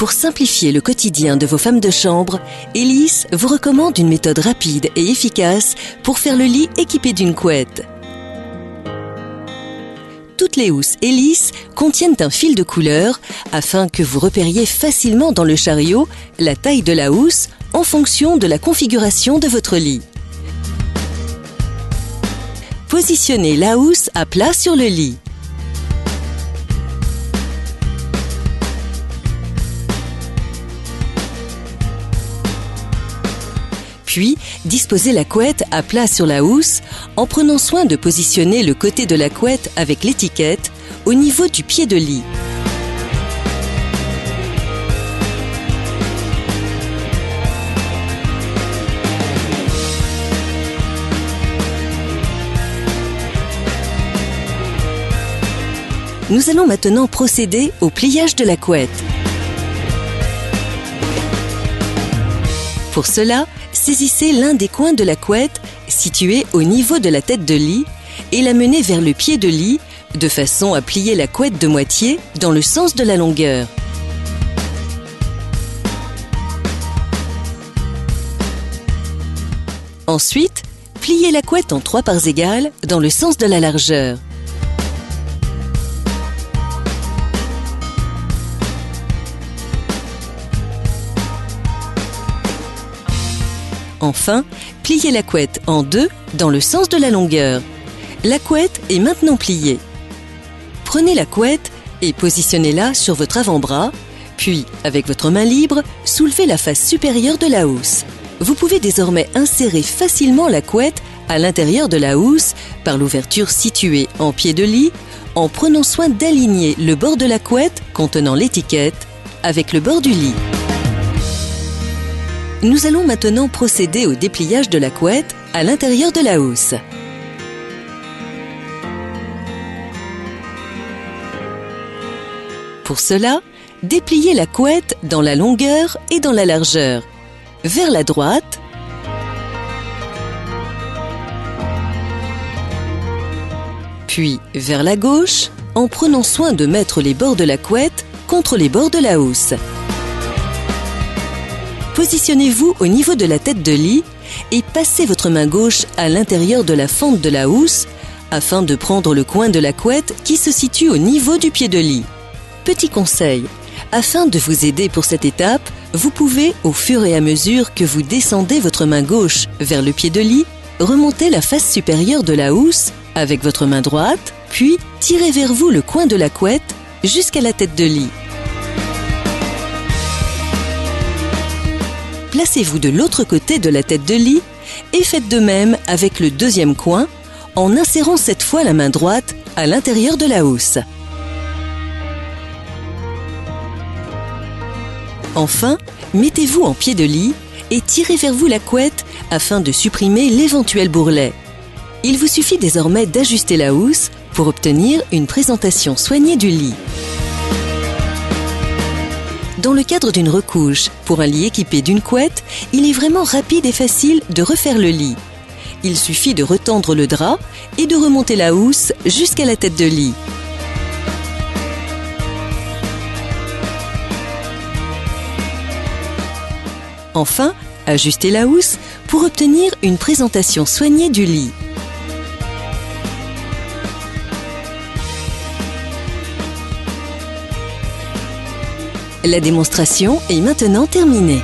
Pour simplifier le quotidien de vos femmes de chambre, Elis vous recommande une méthode rapide et efficace pour faire le lit équipé d'une couette. Toutes les housses Elis contiennent un fil de couleur afin que vous repériez facilement dans le chariot la taille de la housse en fonction de la configuration de votre lit. Positionnez la housse à plat sur le lit. Puis, disposez la couette à plat sur la housse en prenant soin de positionner le côté de la couette avec l'étiquette au niveau du pied de lit. Nous allons maintenant procéder au pliage de la couette. Pour cela, saisissez l'un des coins de la couette situé au niveau de la tête de lit et l'amenez vers le pied de lit de façon à plier la couette de moitié dans le sens de la longueur. Ensuite, pliez la couette en 3 parts égales dans le sens de la largeur. Enfin, pliez la couette en 2 dans le sens de la longueur. La couette est maintenant pliée. Prenez la couette et positionnez-la sur votre avant-bras, puis, avec votre main libre, soulevez la face supérieure de la housse. Vous pouvez désormais insérer facilement la couette à l'intérieur de la housse par l'ouverture située en pied de lit, en prenant soin d'aligner le bord de la couette contenant l'étiquette avec le bord du lit. Nous allons maintenant procéder au dépliage de la couette à l'intérieur de la housse. Pour cela, dépliez la couette dans la longueur et dans la largeur, vers la droite, puis vers la gauche, en prenant soin de mettre les bords de la couette contre les bords de la housse. Positionnez-vous au niveau de la tête de lit et passez votre main gauche à l'intérieur de la fente de la housse afin de prendre le coin de la couette qui se situe au niveau du pied de lit. Petit conseil, afin de vous aider pour cette étape, vous pouvez, au fur et à mesure que vous descendez votre main gauche vers le pied de lit, remonter la face supérieure de la housse avec votre main droite, puis tirez vers vous le coin de la couette jusqu'à la tête de lit. Placez-vous de l'autre côté de la tête de lit et faites de même avec le deuxième coin en insérant cette fois la main droite à l'intérieur de la housse. Enfin, mettez-vous en pied de lit et tirez vers vous la couette afin de supprimer l'éventuel bourrelet. Il vous suffit désormais d'ajuster la housse pour obtenir une présentation soignée du lit. Dans le cadre d'une recouche, pour un lit équipé d'une couette, il est vraiment rapide et facile de refaire le lit. Il suffit de retendre le drap et de remonter la housse jusqu'à la tête de lit. Enfin, ajustez la housse pour obtenir une présentation soignée du lit. La démonstration est maintenant terminée.